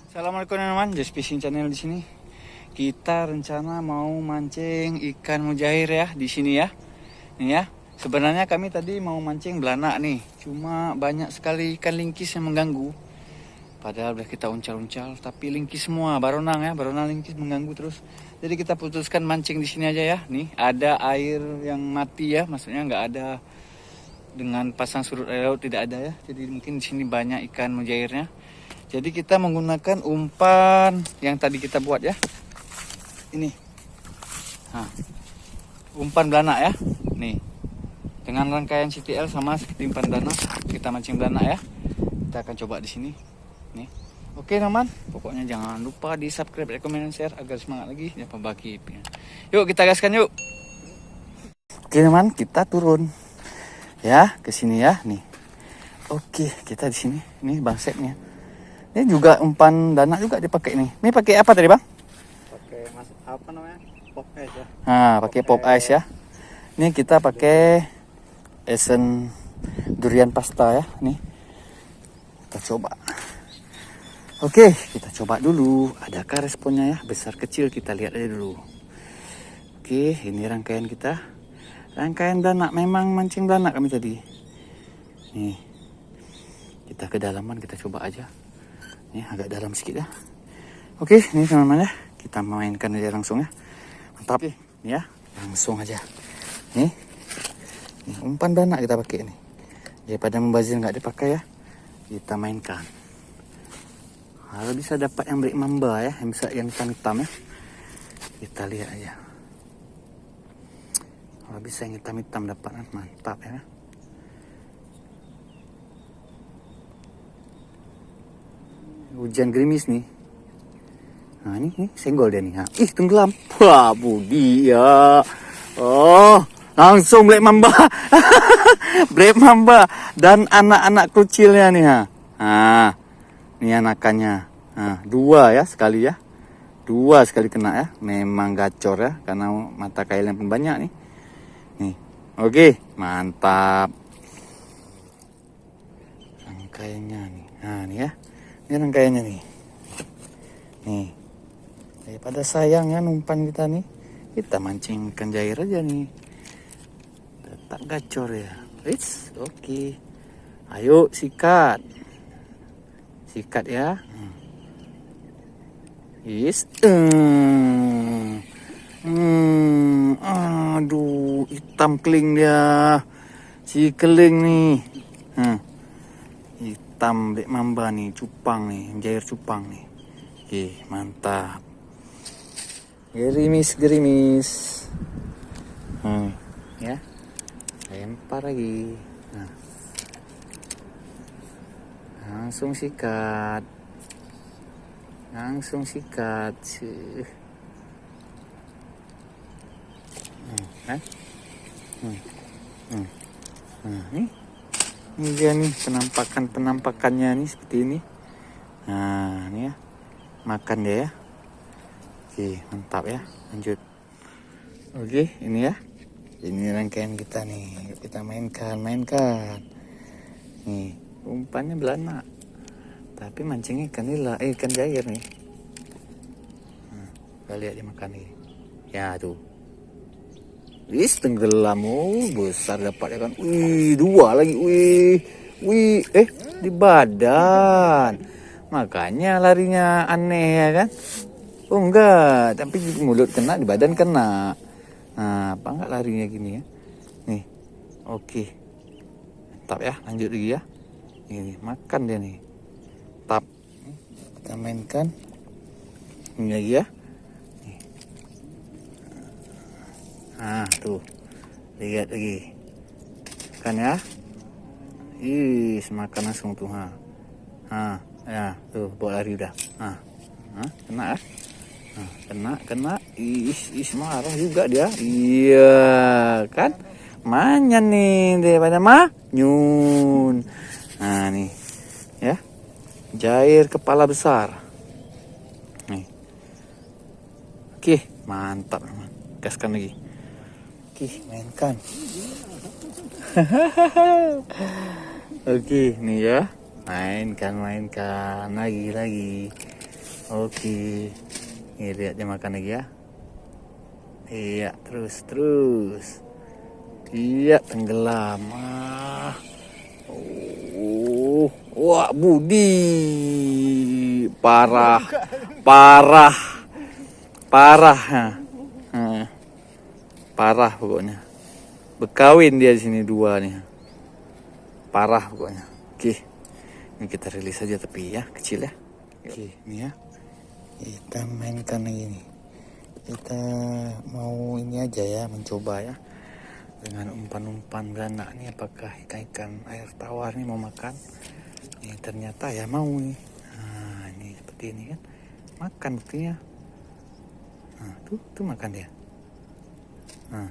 Assalamualaikum teman-teman, Just Fishing Channel di sini. Kita rencana mau mancing ikan mujair ya di sini ya. Nih ya. Sebenarnya kami tadi mau mancing belanak nih, cuma banyak sekali ikan lingkis yang mengganggu. Padahal udah kita uncal-uncal, tapi lingkis semua, baronang ya, baronang lingkis mengganggu terus. Jadi kita putuskan mancing di sini aja ya. Nih ada air yang mati ya, maksudnya nggak ada dengan pasang surut air laut, tidak ada ya. Jadi mungkin di sini banyak ikan mujairnya. Jadi kita menggunakan umpan yang tadi kita buat ya. Ini. Nah, umpan belanak ya. Nih. Dengan rangkaian CTL sama seperti umpan belanak, kita mancing belanak ya. Kita akan coba di sini. Nih. Oke teman, pokoknya jangan lupa di subscribe, rekomen, dan share agar semangat lagi ya pembagi. Yuk kita gaskan yuk. Oke teman, kita turun. Ya, ke sini ya, nih. Oke, kita di sini. Nih bangsetnya. Ini juga umpan dana juga dipakai nih. Ini pakai apa tadi bang? Pakai apa namanya? Pop ice ya. Nah, pakai pop ice ya. Ini kita pakai esen durian pasta ya. Nih, kita coba. Oke, kita coba dulu. Adakah responnya ya? Besar kecil kita lihat aja dulu. Oke, ini rangkaian kita. Rangkaian dana, memang mancing dana kami tadi. Nih, kita kedalaman kita coba aja. Ini agak dalam sedikit ya. Oke, ini teman-teman ya. Kita mainkan aja langsung ya. Mantap. Oke, ini ya. Langsung aja. Nih. Umpan dana kita pakai nih. Daripada membazir nggak dipakai ya. Kita mainkan. Kalau bisa dapat yang break mamba ya. Yang bisa yang hitam-hitam ya. Kita lihat aja. Kalau bisa yang hitam-hitam dapat kan mantap ya. Hujan gerimis nih. Nah ini senggol dia nih. Nah, ih tenggelam. Wah Budi ya. Oh langsung black mamba. Black mamba. Dan anak-anak kecilnya nih. Nah ini anakannya. Nah, dua ya sekali ya. Dua sekali kena ya. Memang gacor ya. Karena mata kail yang banyak nih. Nih. Oke mantap. Rangkaiannya nih. Nah nih ya. Ini rangkaiannya nih. Nih. Daripada sayang ya umpan kita nih. Kita mancing ikan jair aja nih. Tetap gacor ya. It's oke. Ayo sikat. Sikat ya. Yes. Aduh, hitam keling dia. Si keling nih. Hitam black mamba nih, cupang nih, jair cupang nih. Oke, mantap. Gerimis. Ya. Lempar lagi. Nah. Langsung sikat. Kan? Nah, nih. Ini dia nih penampakannya nih seperti ini. Nah ini ya. Makan dia ya. Oke mantap ya. Lanjut. Oke ini ya. Ini rangkaian kita nih. Yuk kita mainkan. Nih umpannya belanak. Tapi mancingnya ikan nila. Ikan jair nih. Nah, kita lihat dia makan nih. Ya tuh. Wis tenggelam, besar dapat ya kan. Wih, dua lagi. Wih, di badan. Makanya larinya aneh ya kan. Oh enggak, tapi di mulut kena, di badan kena. Nah, apa enggak larinya gini ya. Nih, oke. Mantap ya, lanjut lagi ya. Ini makan dia nih. Tap. Kita mainkan. Ini lagi ya. Nah tuh lihat lagi kan ya. Ih makan langsung tuh ya tuh bawa lari udah. Kena ya. Kena is marah juga dia. Iya kan manyan nih daripada nyun. Nah nih ya jair kepala besar nih. Oke mantap gaskan lagi. Mainkan. Oke, nih ya. Mainkan lagi. Oke. Ini lihat dia makan lagi ya. Iya, terus. Iya, tenggelam. Wah, Budi. Parah. Parah pokoknya. Bekawin dia di sini 2 nih. Parah pokoknya. Oke. Ini kita rilis aja tapi ya, kecil ya. Oke, ini ya. Kita mainkan lagi nih. Kita mau ini aja ya, mencoba ya. Dengan umpan-umpan beranak nih, apakah ikan-ikan air tawar nih mau makan. Ini ternyata ya mau nih. Nah, ini seperti ini kan. Makan buktinya. Nah, tuh makan dia. Nah.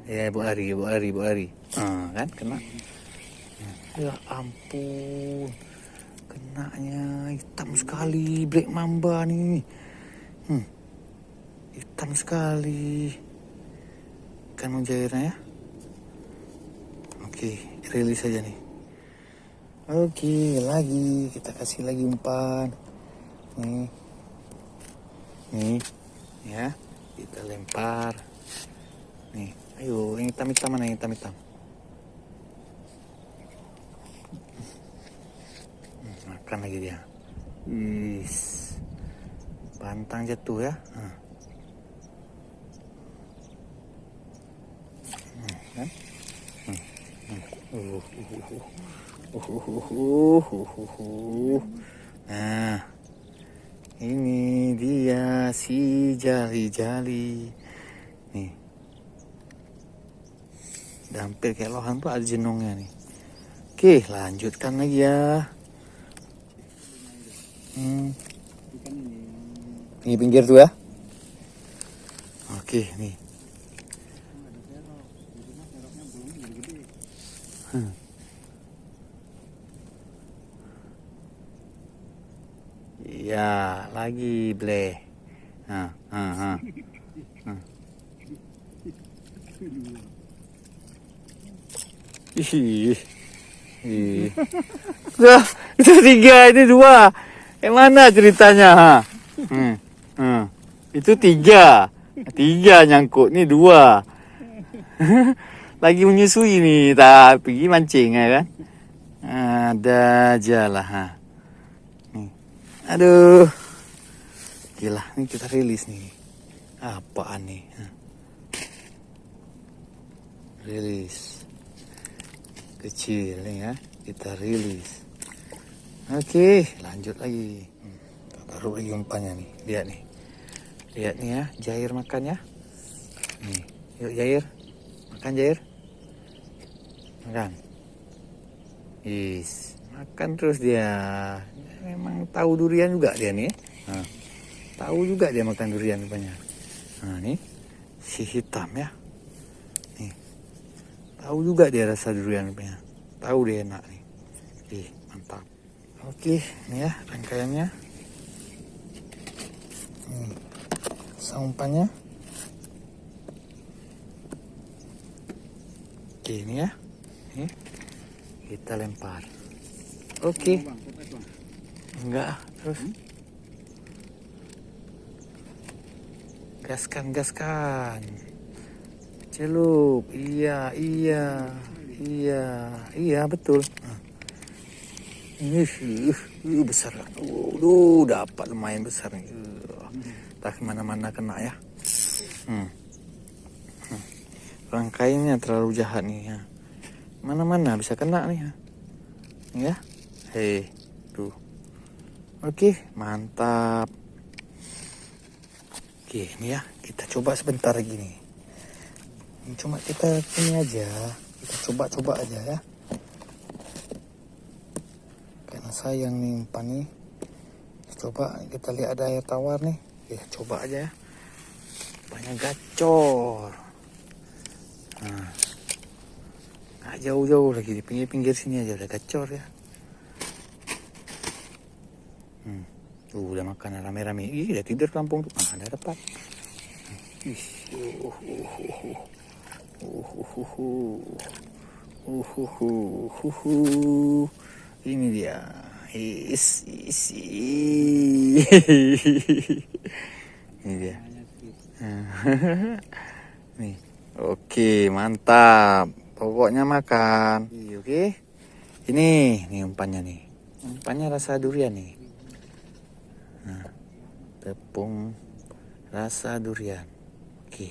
Ya, bawa lari. Kan kena. Ya ampun. Kenanya hitam sekali black mamba nih. Hitam sekali ikan mujairnya ya. Oke, rilis aja nih. Oke, lagi kita kasih lagi umpan. Nih ya, kita lempar. Nih, ayo yang hitam-hitam mana, yang hitam-hitam. Makan lagi dia. Pantang jatuh ya. Kan? Nah, ini dia si jali-jali. Nih. Udah hampir kayak lohan tuh, ada jenongnya nih. Oke, lanjutkan lagi ya. Ini pinggir tuh ya. Oke, nih. Iya, lagi bleh. Itu 3, ini 2. Yang mana ceritanya? Itu 3 nyangkut, ini 2. Lagi menyusui nih, tak pergi mancing ya kan? Ada aja lah. Aduh, gila, ini kita rilis nih. Apaan nih? Rilis kecil nih ya, kita rilis. Oke, lanjut lagi. Taruh lagi umpannya nih, lihat nih ya, Jair makan ya. Nih, yuk Jair, makan Jair. Makan. Makan terus dia. Memang tahu durian juga dia nih. Tahu juga dia makan durian rupanya. Nah, nih si hitam ya. Nih. Tahu juga dia rasa durian rupanya. Tahu dia enak nih. Mantap. Oke, nih ya rangkaiannya. Umpannya. Oke, ini ya. Nih. Kita lempar. Oke. Enggak, terus. Gaskan. Celup. Iya, betul. Besar. Dapat lumayan besar nih. Tak kemana-mana kena ya. Rangkaiannya terlalu jahat nih ya. Mana-mana bisa kena nih ya. Tuh. Oke, mantap. Oke, ini ya, kita coba sebentar lagi nih. Cuma kita ini aja, kita coba aja ya. Karena sayang nih umpan nih. Coba kita lihat ada air tawar nih. Coba aja ya. Banyak gacor. Nggak jauh-jauh lagi, di pinggir-pinggir sini aja udah gacor ya. Udah makan rame-rame. Udah tidur kampung tuh. Ada dapat. Ini dia. Ini dia. Nih. Oke, mantap. Pokoknya makan. Oke. Ini umpannya nih. Umpannya rasa durian nih. Nah, tepung rasa durian. Oke.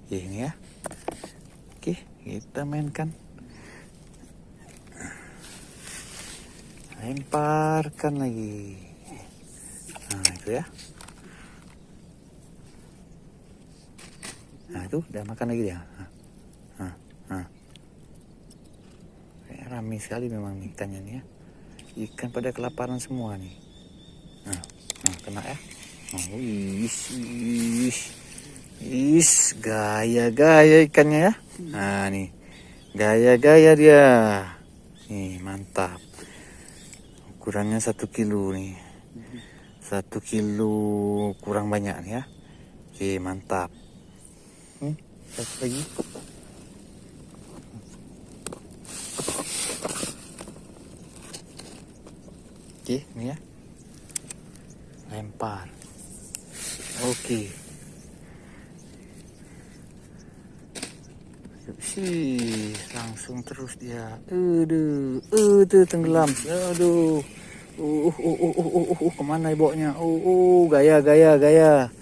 Oke, ini ya. Oke, kita mainkan. Lemparkan lagi. Nah, itu ya. Nah, itu udah makan lagi dia. Nah. Kayak rame sekali memang nih ikannya nih ya. Ikan pada kelaparan semua nih. Nah, kena ya. Oh, gaya-gaya ikannya ya. Nah, nih. Gaya-gaya dia. Nih, mantap. Ukurannya 1 kilo nih. 1 kilo kurang banyak nih ya. Oke, mantap. Satu lagi. Oke, ini ya. Lempar. Oke. Sih, langsung terus dia. Aduh, tenggelam. Aduh. Kemana iboknya? Gaya.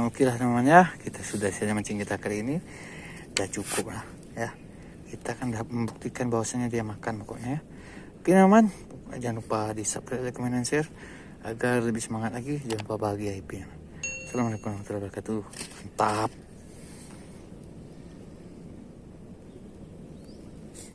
Oke lah teman-teman ya. Kita sudah saja mancing kita kali ini. Udah cukup lah ya. Kita kan udah membuktikan bahwasanya dia makan pokoknya ya. Oke teman-teman, jangan lupa di subscribe, like, comment, dan share agar lebih semangat lagi. Jangan lupa bahagia happy. Assalamualaikum warahmatullahi wabarakatuh. Mantap.